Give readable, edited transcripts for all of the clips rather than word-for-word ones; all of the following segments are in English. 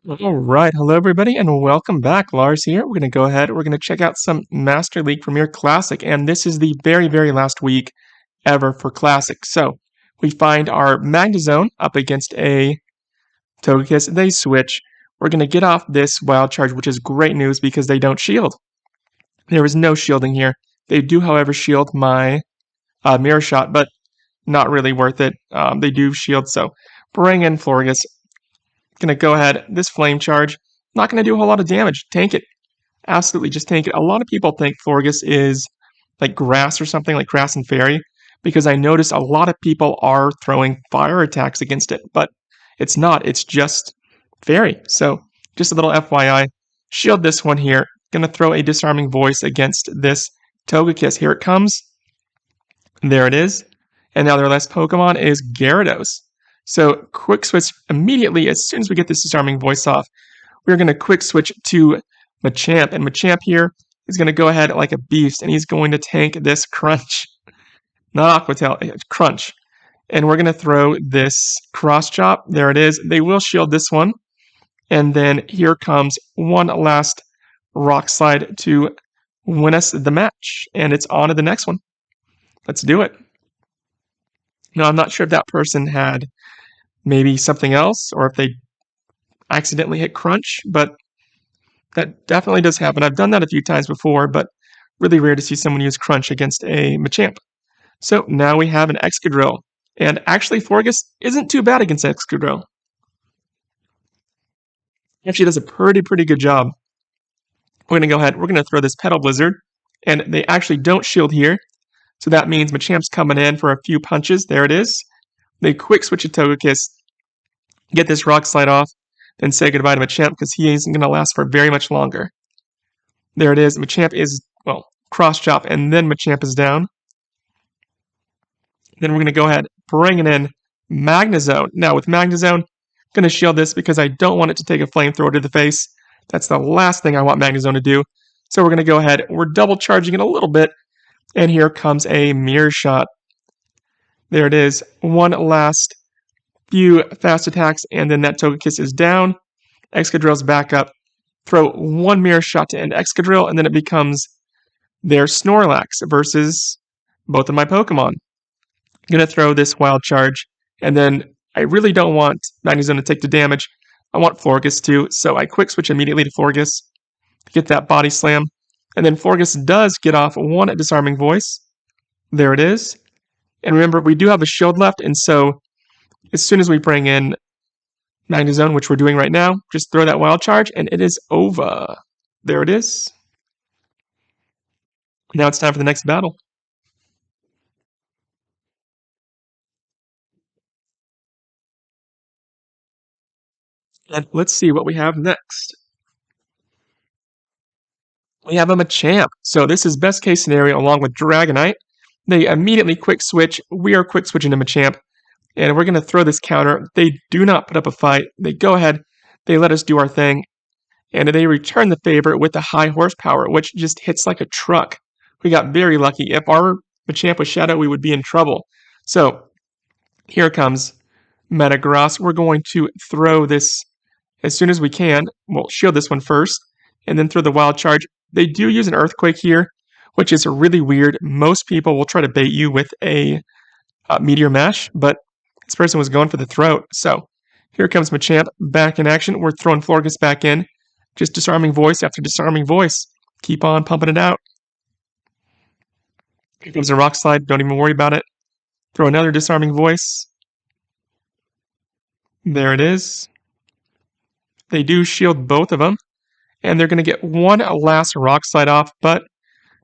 All right, hello everybody, and welcome back. Lars here. We're going to go ahead. We're going to check out some Master League Premier Classic, and this is the very last week ever for Classic. So we find our Magnezone up against a Togekiss. They switch. We're going to get off this Wild Charge, which is great news because they don't shield. There is no shielding here. They do, however, shield my Mirror Shot, but not really worth it. They do shield, so bring in Florges. Gonna go ahead, this Flame Charge, not gonna do a whole lot of damage. Tank it. Absolutely, just tank it. A lot of people think Florges is like grass or something, like grass and fairy, because I notice a lot of people are throwing fire attacks against it, but it's not, it's just fairy. So, just a little FYI. Shield this one here. Gonna throw a Disarming Voice against this Togekiss. Here it comes. There it is. And now their last Pokemon is Gyarados. So quick switch immediately as soon as we get this Disarming Voice off. We're going to quick switch to Machamp. And Machamp here is going to go ahead like a beast. And he's going to tank this Crunch. Not Aquatail, Crunch. And we're going to throw this Cross Chop. There it is. They will shield this one. And then here comes one last Rock Slide to win us the match. And it's on to the next one. Let's do it. Now, I'm not sure if that person had maybe something else or if they accidentally hit Crunch, but that definitely does happen. I've done that a few times before, but really rare to see someone use Crunch against a Machamp. So now we have an Excadrill, and actually Florges isn't too bad against Excadrill. Actually does a pretty good job. We're going to go ahead, we're going to throw this Petal Blizzard, and they actually don't shield here. So that means Machamp's coming in for a few punches. There it is. They quick switch to Togekiss, get this Rock Slide off, then say goodbye to Machamp because he isn't going to last for very much longer. There it is. Machamp is, well, Cross Chop, and then Machamp is down. Then we're going to go ahead, bringing in Magnezone. Now with Magnezone, I'm going to shield this because I don't want it to take a flamethrower to the face. That's the last thing I want Magnezone to do. So we're going to go ahead, we're double charging it a little bit. And here comes a Mirror Shot. There it is. One last few fast attacks, and then that Togekiss is down. Excadrill's back up. Throw one Mirror Shot to end Excadrill, and then it becomes their Snorlax versus both of my Pokemon. I'm going to throw this Wild Charge, and then I really don't want Magnezone to take the damage. I want Florges to, so I quick switch immediately to Florges to get that Body Slam. And then Florges does get off one Disarming Voice. There it is. And remember, we do have a shield left, and so as soon as we bring in Magnezone, which we're doing right now, just throw that Wild Charge, and it is over. There it is. Now it's time for the next battle. And let's see what we have next. We have a Machamp. So this is best case scenario along with Dragonite. They immediately quick switch. We are quick switching to Machamp. And we're going to throw this counter. They do not put up a fight. They go ahead. They let us do our thing. And they return the favor with the high horsepower, which just hits like a truck. We got very lucky. If our Machamp was Shadow, we would be in trouble. So here comes Metagross. We're going to throw this as soon as we can. We'll shield this one first. And then throw the Wild Charge. They do use an Earthquake here, which is really weird. Most people will try to bait you with a Meteor Mash, but this person was going for the throat. So here comes Machamp back in action. We're throwing Florges back in. Just Disarming Voice after Disarming Voice. Keep on pumping it out. Here comes a Rock Slide. Don't even worry about it. Throw another Disarming Voice. There it is. They do shield both of them. And they're going to get one last Rock Slide off, but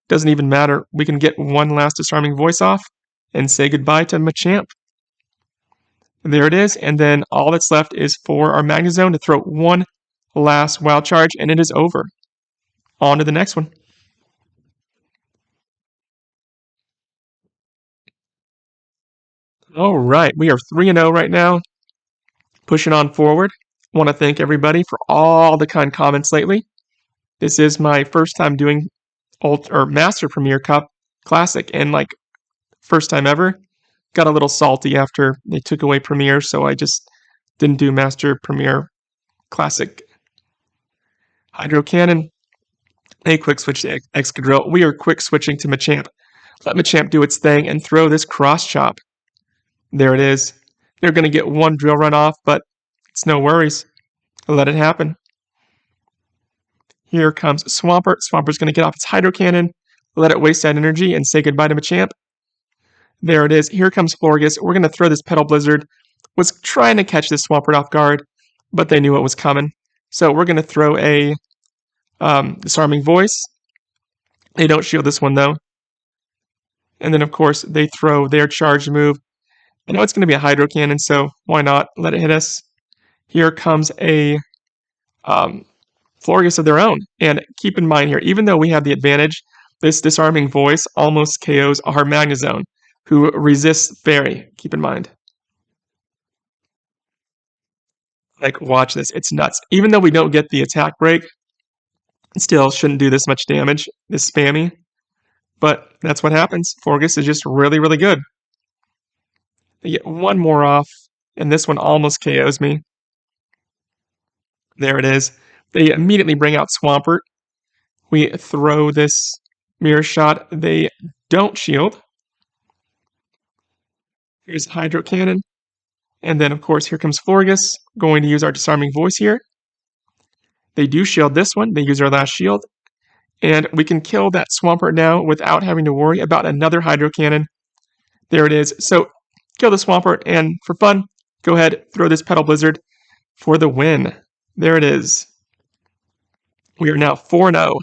doesn't even matter. We can get one last Disarming Voice off and say goodbye to Machamp. There it is, and then all that's left is for our Magnezone to throw one last Wild Charge, and it is over. On to the next one. All right, we are 3-0 right now, pushing on forward. I want to thank everybody for all the kind comments lately. This is my first time doing Master Premier Cup Classic, and like first time ever. Got a little salty after they took away Premier, so I just didn't do Master Premier Classic Hydro Cannon. A quick switch to Excadrill. We are quick switching to Machamp. Let Machamp do its thing and throw this Cross Chop. There it is. They're going to get one Drill Run off, but it's no worries. Let it happen. Here comes Swampert. Swampert's going to get off its Hydro Cannon, let it waste that energy, and say goodbye to Machamp. There it is. Here comes Florges. We're going to throw this Petal Blizzard. Was trying to catch this Swampert off guard, but they knew it was coming. So we're going to throw a Disarming Voice. They don't shield this one, though. And then, of course, they throw their charge move. I know it's going to be a Hydro Cannon, so why not let it hit us? Here comes a Florges of their own. And keep in mind here, even though we have the advantage, this Disarming Voice almost KOs our Magnezone, who resists Fairy. Keep in mind. Like, watch this. It's nuts. Even though we don't get the attack break, it still shouldn't do this much damage, this spammy. But that's what happens. Florges is just really, really good. They get one more off, and this one almost KOs me. There it is. They immediately bring out Swampert. We throw this Mirror Shot. They don't shield. Here's Hydro Cannon. And then, of course, here comes Florges. Going to use our Disarming Voice here. They do shield this one. They use our last shield. And we can kill that Swampert now without having to worry about another Hydro Cannon. There it is. So, kill the Swampert, and for fun, go ahead, throw this Petal Blizzard for the win. There it is. We are now 4-0.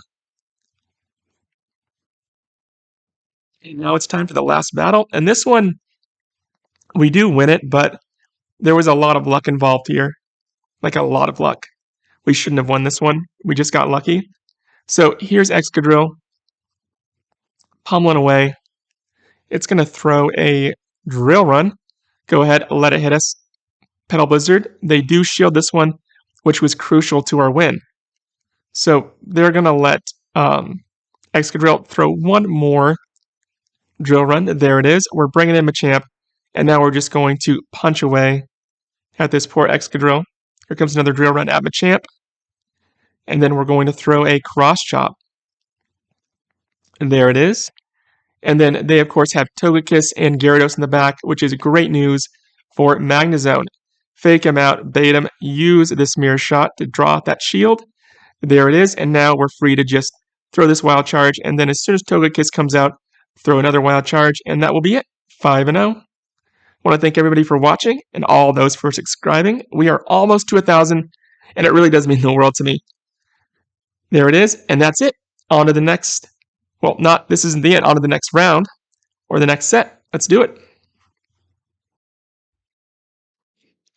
And now it's time for the last battle. And this one, we do win it, but there was a lot of luck involved here. Like a lot of luck. We shouldn't have won this one. We just got lucky. So here's Excadrill. Pummeling away. It's going to throw a Drill Run. Go ahead, let it hit us. Petal Blizzard. They do shield this one, which was crucial to our win. So they're going to let Excadrill throw one more Drill Run. There it is. We're bringing in Machamp. And now we're just going to punch away at this poor Excadrill. Here comes another Drill Run at Machamp. And then we're going to throw a Cross Chop. And there it is. And then they, of course, have Togekiss and Gyarados in the back, which is great news for Magnezone. Fake him out, bait him, use this Mirror Shot to draw out that shield. There it is. And now we're free to just throw this Wild Charge. And then as soon as Togekiss comes out, throw another Wild Charge. And that will be it. 5-0. I want to thank everybody for watching and all those for subscribing. We are almost to 1,000, and it really does mean the world to me. There it is, and that's it. On to the next, well, this isn't the end, on to the next round, or the next set. Let's do it.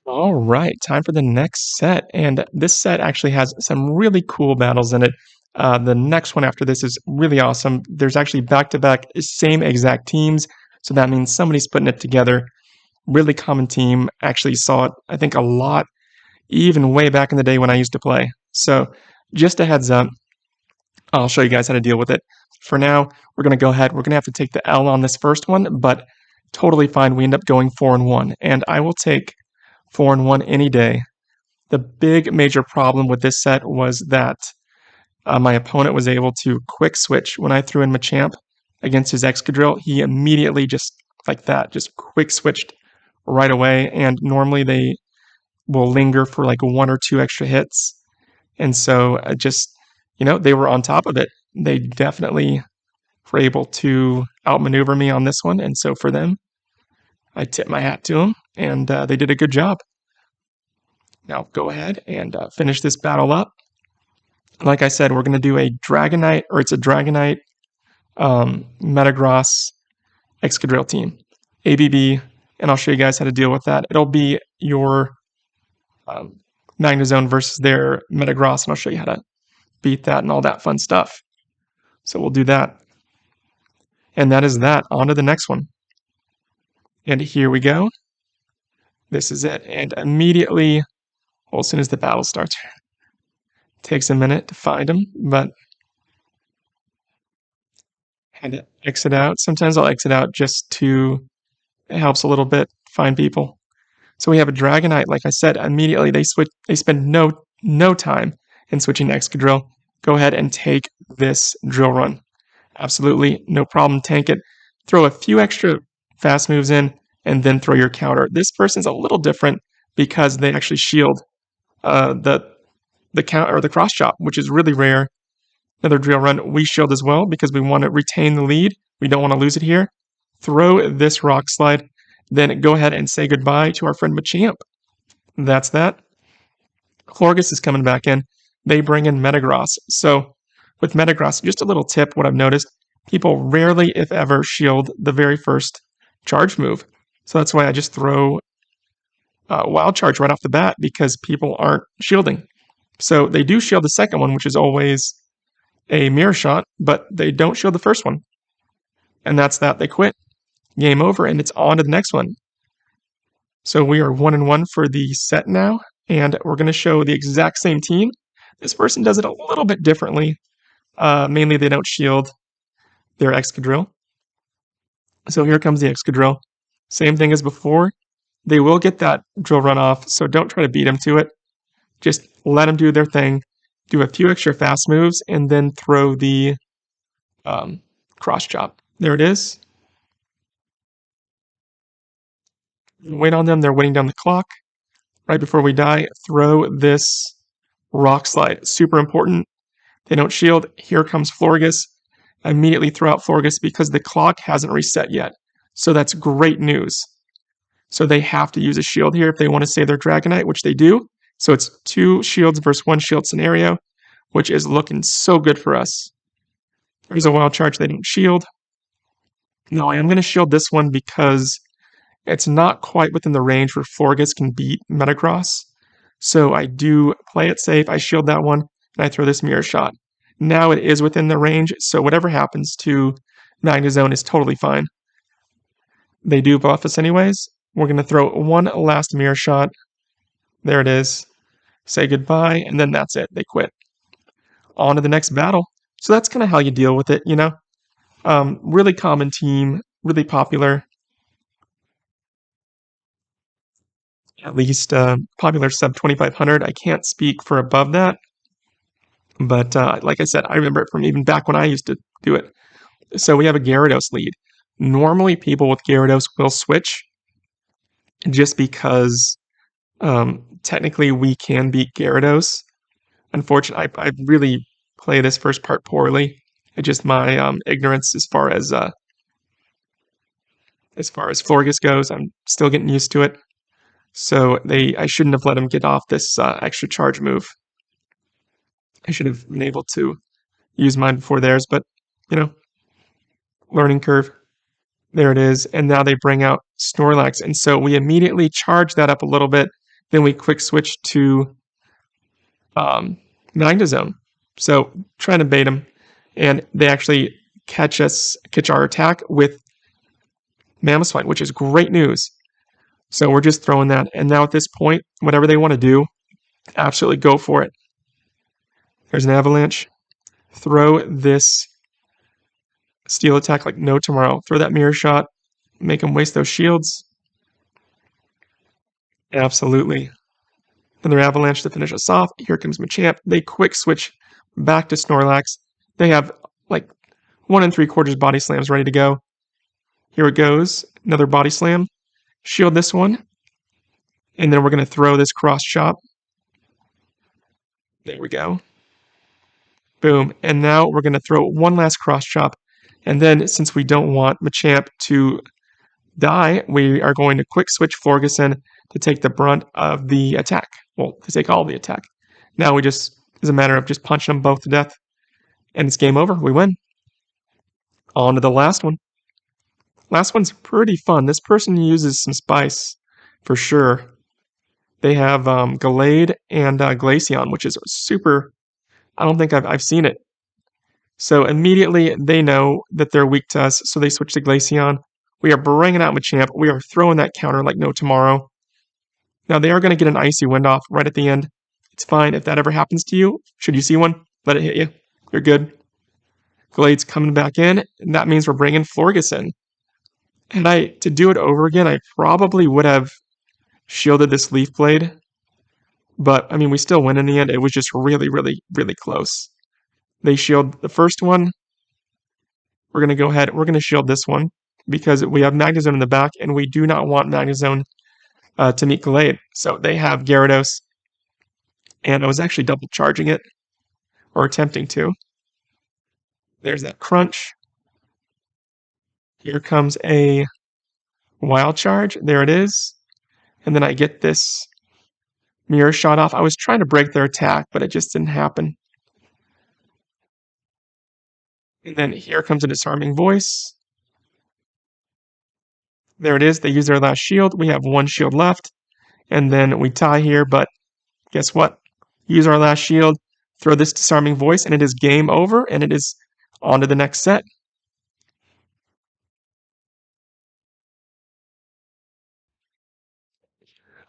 All right, time for the next set, and this set actually has some really cool battles in it. The next one after this is really awesome. There's actually back-to-back same exact teams, so that means somebody's putting it together. Really common team. Actually saw it, I think, a lot, even way back in the day when I used to play. So just a heads up, I'll show you guys how to deal with it. For now, we're going to go ahead. We're going to have to take the L on this first one, but totally fine. We end up going 4-1, and I will take 4-1 any day. The big major problem with this set was that my opponent was able to quick switch when I threw in Machamp against his Excadrill. He immediately just like that, just quick switched right away, and normally they will linger for like 1 or 2 extra hits. And so just, they were on top of it. They definitely were able to outmaneuver me on this one. And so for them, I tip my hat to them, and they did a good job. Now go ahead and finish this battle up. Like I said, we're going to do a Dragonite, or it's a Dragonite Metagross Excadrill team. ABB, and I'll show you guys how to deal with that. It'll be your Magnezone versus their Metagross, and I'll show you how to beat that and all that fun stuff. So we'll do that. And that is that. On to the next one. And here we go. This is it. And immediately, well, as soon as the battle starts, takes a minute to find them, but had to exit out. Sometimes I'll exit out just to, it helps a little bit find people. So we have a Dragonite, like I said, immediately they spend no time and switching to Excadrill, go ahead and take this Drill Run. Absolutely no problem, tank it. Throw a few extra fast moves in, and then throw your counter. This person's a little different because they actually shield the count or the cross chop, which is really rare. Another Drill Run, we shield as well because we want to retain the lead. We don't want to lose it here. Throw this Rock Slide, then go ahead and say goodbye to our friend Machamp. That's that. Florges is coming back in. They bring in Metagross. So with Metagross, just a little tip, what I've noticed, people rarely, if ever, shield the very first charge move. So that's why I just throw Wild Charge right off the bat, because people aren't shielding. So they do shield the second one, which is always a Mirror Shot, but they don't shield the first one. And that's that. They quit. Game over, and it's on to the next one. So we are 1-1 for the set now, and we're going to show the exact same team. This person does it a little bit differently. Mainly they don't shield their Excadrill. So here comes the Excadrill. Same thing as before. They will get that Drill Run off, so don't try to beat them to it. Just let them do their thing. Do a few extra fast moves, and then throw the Cross Chop. There it is. Wait on them. They're waiting down the clock. Right before we die, throw this Rock Slide. Super important. They don't shield. Here comes Florges. Immediately throw out Florges because the clock hasn't reset yet. So that's great news. So they have to use a shield here if they want to save their Dragonite, which they do. So it's 2 shields versus 1 shield scenario, which is looking so good for us. There's a Wild Charge. They didn't shield. No, I am going to shield this one because it's not quite within the range where Florges can beat Metagross. So I do play it safe. I shield that one, and I throw this Mirror Shot. Now it is within the range, so whatever happens to Magnezone is totally fine. They do buff us anyways. We're going to throw one last Mirror Shot. There it is. Say goodbye, and then that's it. They quit. On to the next battle. So that's kind of how you deal with it, you know? Really common team, really popular. At least popular sub 2500. I can't speak for above that. But like I said, I remember it from even back when I used to do it. So we have a Gyarados lead. Normally people with Gyarados will switch just because technically we can beat Gyarados. Unfortunately, I really play this first part poorly. It's just my ignorance as far as Florges goes. I'm still getting used to it. So I shouldn't have let him get off this extra charge move. I should have been able to use mine before theirs, but, you know, learning curve. There it is. And now they bring out Snorlax. And so we immediately charge that up a little bit. Then we quick switch to Magnezone. So trying to bait them. And they actually catch our attack with Mamoswine, which is great news. So we're just throwing that. And now at this point, whatever they want to do, absolutely go for it. There's an Avalanche. Throw this Steel attack like no tomorrow. Throw that Mirror Shot. Make them waste those shields. Absolutely. Another Avalanche to finish us off. Here comes Machamp. They quick switch back to Snorlax. They have like 1 3/4 body slams ready to go. Here it goes. Another body slam. Shield this one. And then we're going to throw this cross chop. There we go. Boom. And now we're going to throw one last cross chop. And then since we don't want Machamp to die, we are going to quick switch Florges in to take the brunt of the attack. Well, to take all the attack. Now we just, it's a matter of just punching them both to death. And it's game over. We win. On to the last one. Last one's pretty fun. This person uses some spice for sure. They have Gallade and Glaceon, which is super. I don't think I've seen it. So immediately they know that they're weak to us, so they switch to Glaceon. We are bringing out Machamp. We are throwing that counter like no tomorrow. Now they are going to get an Icy Wind off right at the end. It's fine if that ever happens to you. Should you see one, let it hit you. You're good. Glade's coming back in, and that means we're bringing Florges in. And to do it over again, I probably would have shielded this Leaf Blade. But, I mean, we still win in the end. It was just really, really, really close. They shield the first one. We're going to go ahead. We're going to shield this one because we have Magnezone in the back, and we do not want Magnezone to meet Gallade. So they have Gyarados, and I was actually double charging it, or attempting to. There's that crunch. Here comes a wild charge. There it is. And then I get this mirror shot off. I was trying to break their attack, but it just didn't happen. And then here comes a disarming voice. There it is. They use their last shield. We have one shield left. And then we tie here, but guess what? Use our last shield, throw this disarming voice, and it is game over, and it is on to the next set.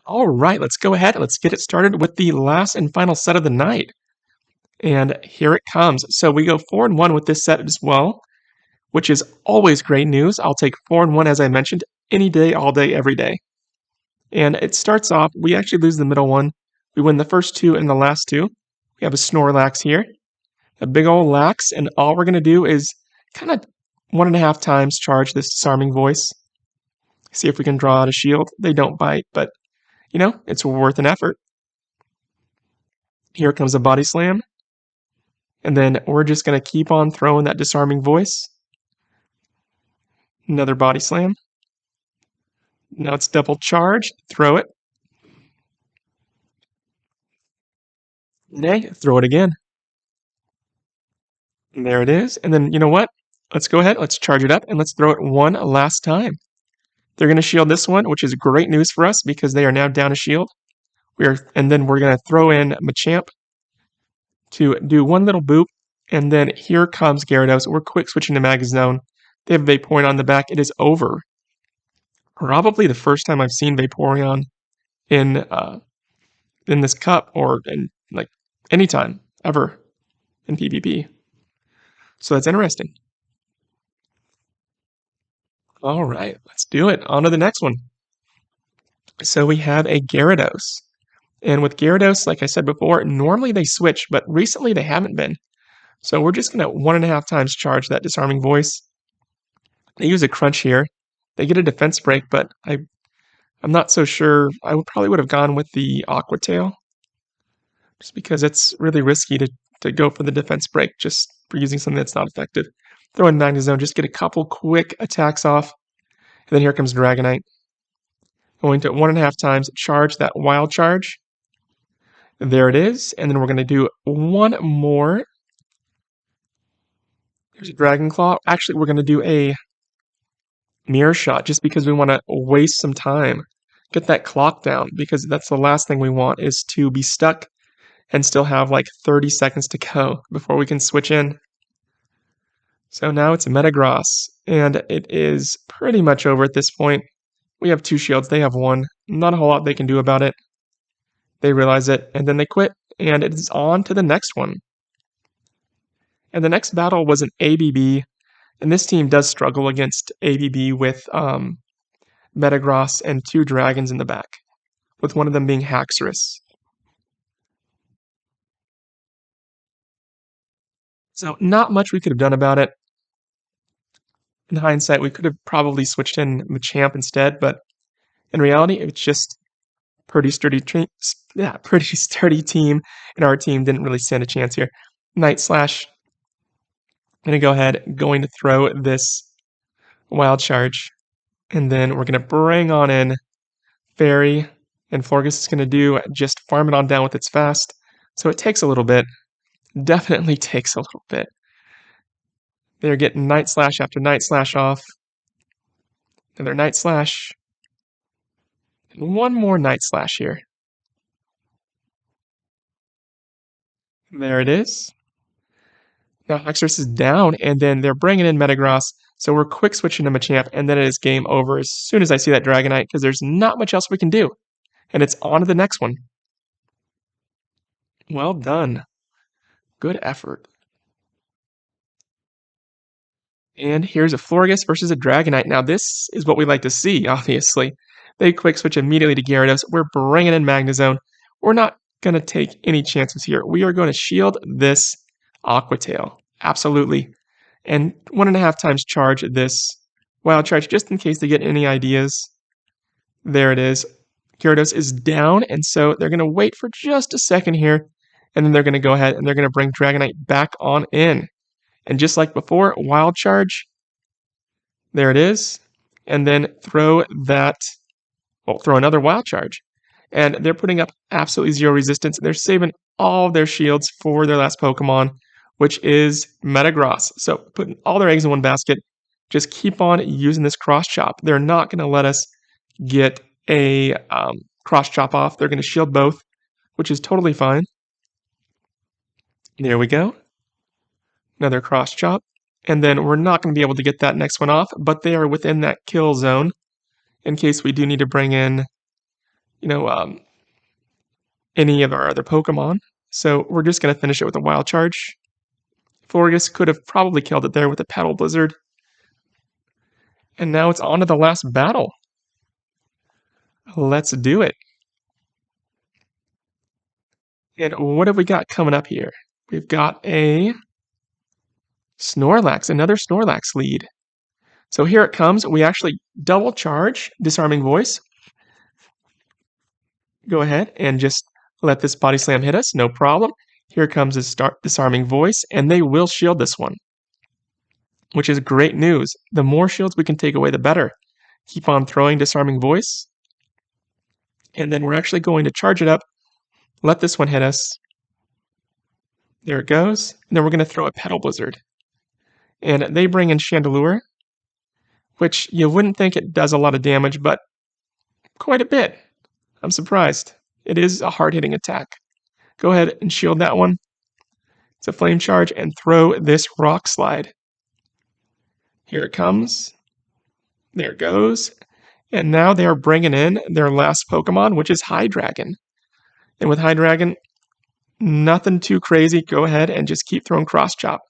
All right, let's go ahead. Let's get it started with the last and final set of the night. And here it comes. So we go 4-1 with this set as well, which is always great news. I'll take 4-1, as I mentioned, any day, all day, every day. And it starts off, we actually lose the middle one. We win the first two and the last two. We have a Snorlax here, a big old Lax, and all we're going to do is kind of 1.5 times charge this disarming voice. See if we can draw out a shield. They don't bite, but, you know, it's worth an effort. Here comes a Body Slam. And then we're just going to keep on throwing that disarming voice. Another Body Slam. Now it's double charged. Throw it. Nay, throw it again. And there it is. And then, you know what? Let's go ahead. Let's charge it up and let's throw it one last time. They're going to shield this one, which is great news for us because they are now down a shield. And then we're going to throw in Machamp to do one little boop. And then here comes Gyarados. We're quick switching to Magnezone. They have Vaporeon on the back. It is over. Probably the first time I've seen Vaporeon in this cup or in like any time ever in PvP. So that's interesting. All right, let's do it. On to the next one. So we have a Gyarados. And with Gyarados, like I said before, normally they switch, but recently they haven't been. So we're just going to 1.5 times charge that disarming voice. They use a crunch here. They get a defense break, but I'm not so sure. I probably would have gone with the Aqua Tail, just because it's really risky to go for the defense break just for using something that's not effective. Throw in Magnezone, just get a couple quick attacks off. And then here comes Dragonite. Going to 1.5 times charge that wild charge. There it is. And then we're going to do one more. There's a Dragon Claw. Actually, we're going to do a Mirror Shot just because we want to waste some time. Get that clock down because that's the last thing we want is to be stuck and still have like 30 seconds to go before we can switch in. So now it's Metagross, and it is pretty much over at this point. We have 2 shields, they have 1. Not a whole lot they can do about it. They realize it, and then they quit, and it is on to the next one. And the next battle was an ABB, and this team does struggle against ABB with Metagross and 2 dragons in the back, with one of them being Haxorus. So not much we could have done about it. In hindsight, we could have probably switched in Machamp instead, but in reality, it's just pretty sturdy team, and our team didn't really stand a chance here. Night Slash. I'm going to go ahead, going to throw this Wild Charge, and then we're going to bring on in Fairy, and Florges is going to do just farm it on down with its fast. So it takes a little bit. Definitely takes a little bit. They're getting Night Slash after Night Slash off. Another Night Slash. And one more Night Slash here. There it is. Now Haxorus is down, and then they're bringing in Metagross. So we're quick switching to Machamp, and then it is game over as soon as I see that Dragonite, because there's not much else we can do. And it's on to the next one. Well done. Good effort. And here's a Florges versus a Dragonite. Now this is what we like to see, obviously. They quick switch immediately to Gyarados. We're bringing in Magnezone. We're not going to take any chances here. We are going to shield this Aqua Tail. Absolutely. And 1.5 times charge this Wild Charge just in case they get any ideas. There it is. Gyarados is down, and so they're going to wait for just a second here, and then they're going to go ahead and they're going to bring Dragonite back on in. And just like before, Wild Charge. There it is. And then throw another Wild Charge. And they're putting up absolutely zero resistance. They're saving all of their shields for their last Pokemon, which is Metagross. So putting all their eggs in one basket. Just keep on using this Cross Chop. They're not going to let us get a Cross Chop off. They're going to shield both, which is totally fine. There we go. Another Cross Chop. And then we're not going to be able to get that next one off, but they are within that kill zone in case we do need to bring in, any of our other Pokemon. So we're just going to finish it with a Wild Charge. Florges could have probably killed it there with a Petal Blizzard. And now it's on to the last battle. Let's do it. And what have we got coming up here? We've got a Snorlax, another Snorlax lead. So here it comes. We actually double charge Disarming Voice. Go ahead and just let this Body Slam hit us, no problem. Here comes his Disarming Voice, and they will shield this one, which is great news. The more shields we can take away, the better. Keep on throwing Disarming Voice. And then we're actually going to charge it up, let this one hit us. There it goes. And then we're going to throw a Petal Blizzard. And they bring in Chandelure, which you wouldn't think it does a lot of damage, but quite a bit. I'm surprised. It is a hard-hitting attack. Go ahead and shield that one. It's a Flame Charge, and throw this Rock Slide. Here it comes. There it goes. And now they are bringing in their last Pokemon, which is Hydreigon. And with Hydreigon, nothing too crazy. Go ahead and just keep throwing Cross Chop.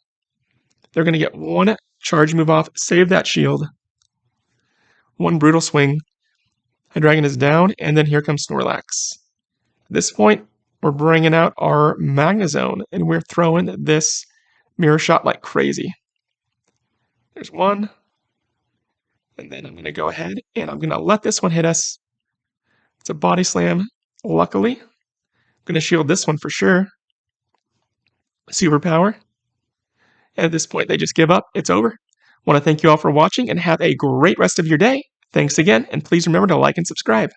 They're going to get one charge move off, save that shield. One Brutal Swing. Hydreigon is down, and then here comes Snorlax. At this point, we're bringing out our Magnezone, and we're throwing this Mirror Shot like crazy. There's one. And then I'm going to go ahead, and I'm going to let this one hit us. It's a Body Slam, luckily. I'm going to shield this one for sure. Superpower. And at this point, they just give up. It's over. I want to thank you all for watching, and have a great rest of your day. Thanks again, and please remember to like and subscribe.